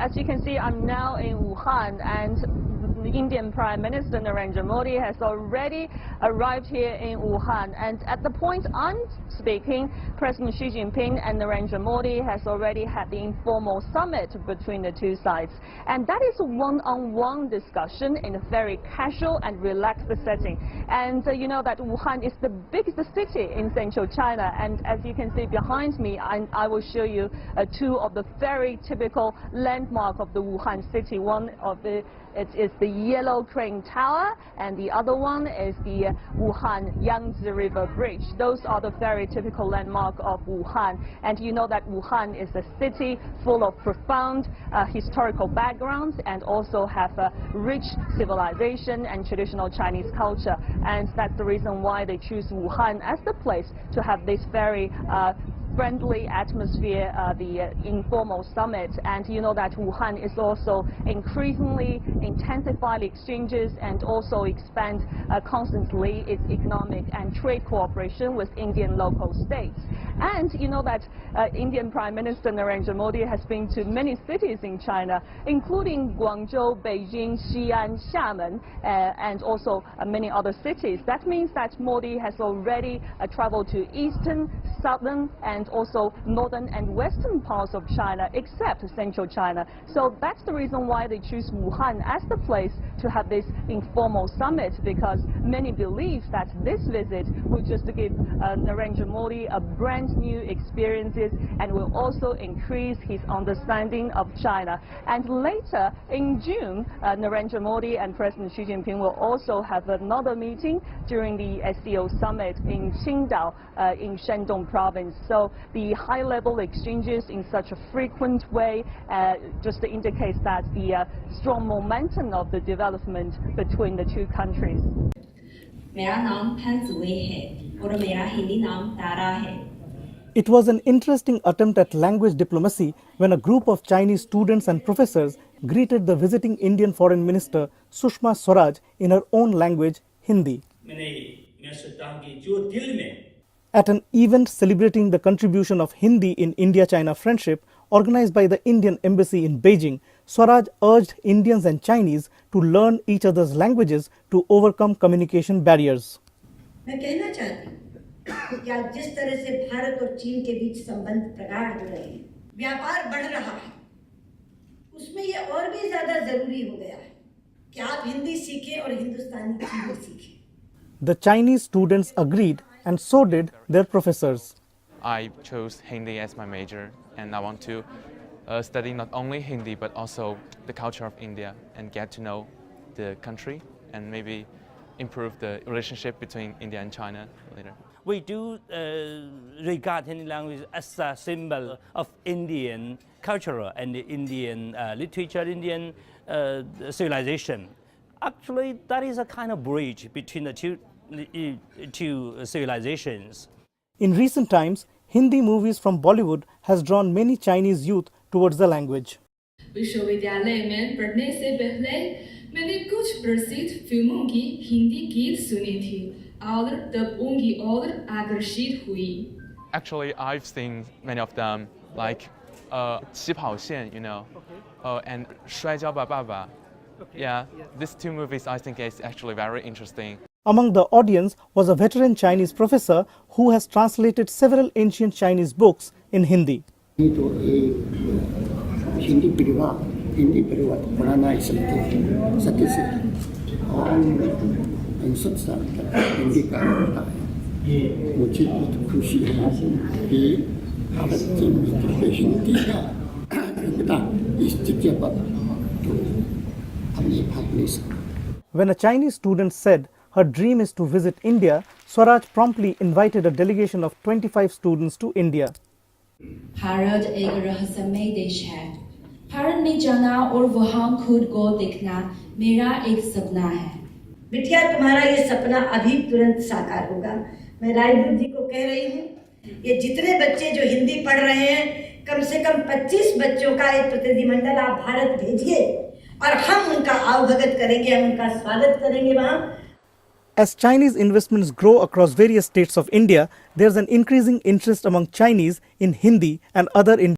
as you can see, I'm now in Wuhan, and the Indian Prime Minister Narendra Modi has already arrived here in Wuhan. And at the point I'm speaking, President Xi Jinping and Narendra Modi has already had the informal summit between the two sides. And that is a one-on-one discussion in a very casual and relaxed setting. And you know that Wuhan is the biggest city in central China. And as you can see behind me, I will show you two of the very typical landmarks of the Wuhan city. One of it is the Yellow Crane Tower, and the other one is the Wuhan Yangtze River Bridge. Those are the very typical landmarks of Wuhan. And you know that Wuhan is a city full of profound historical backgrounds and also have a rich civilization and traditional Chinese culture. And that's the reason why they choose Wuhan as the place to have this very friendly atmosphere, the informal summit. And you know that Wuhan is also increasingly intensify the exchanges and also expand constantly its economic and trade cooperation with Indian local states. And you know that Indian Prime Minister Narendra Modi has been to many cities in China, including Guangzhou, Beijing, Xi'an, Xiamen, and also many other cities. That means that Modi has already traveled to eastern, southern, and also northern and western parts of China, except central China. So that's the reason why they choose Wuhan as the place to have this informal summit, because many believe that this visit will just give Narendra Modi a brand new experiences and will also increase his understanding of China. And later in June, Narendra Modi and President Xi Jinping will also have another meeting during the SCO summit in Qingdao in Shandong province. So the high-level exchanges in such a frequent way just indicates that the strong momentum of the development between the two countries. It was an interesting attempt at language diplomacy when a group of Chinese students and professors greeted the visiting Indian Foreign Minister Sushma Swaraj in her own language, Hindi. At an event celebrating the contribution of Hindi in India-China friendship organized by the Indian Embassy in Beijing, Swaraj urged Indians and Chinese to learn each other's languages to overcome communication barriers. मैं कहना चाहती हूँ कि आज जिस तरह से भारत और चीन के बीच संबंध प्रगाढ़ हो रहे हैं, व्यापार बढ़ रहा है, उसमें ये और भी ज्यादा जरूरी हो गया है कि आप हिंदी सीखें और हिंदुस्तानी चीनी सीखें. The Chinese students agreed, and so did their professors. I chose Hindi as my major, and I want to study not only Hindi but also the culture of India and get to know the country and maybe improve the relationship between India and China later. We do regard Hindi language as a symbol of Indian culture and Indian literature, Indian civilization. Actually, that is a kind of bridge between the two civilizations. In recent times, Hindi movies from Bollywood has drawn many Chinese youth towards the language. विश्वविद्यालय में पढ़ने से पहले मैंने कुछ प्रसिद्ध फिल्मों की हिंदी गीत सुनी थी और तब उनकी ओर आकर्षित हुई. Actually, I've seen many of them, like 起跑线, you know, and 摔跤吧，爸爸. Yeah, these two movies I think is actually very interesting. Among the audience was a veteran Chinese professor who has translated several ancient Chinese books in Hindi. Hindi परिवार पढ़ाना ही सत्य से और इन सब हिंदी का होता है. मुझे बहुत खुशी है कि भारत में हिंदी का योगदान इस जगह पर तो हमने भाग ले सकते. When a Chinese student said her dream is to visit India, Swaraj promptly invited a delegation of 25 students to India. Bharat एक रहस्यमय देश है. भारत में जाना और वहाँ खुद को देखना मेरा एक सपना है. बिटिया, तुम्हारा ये सपना अभी तुरंत साकार होगा. मैं रायदूत जी को कह रही हूँ, ये जितने बच्चे जो हिंदी पढ़ रहे हैं, कम से कम 25 बच्चों का एक प्रतिनिधिमंडल आप भारत भेजिए और हम उनका आवभगत करेंगे, हम उनका स्वागत करेंगे वहाँ. As Chinese investments grow across various states of India, there's an increasing interest among Chinese in Hindi and other Indian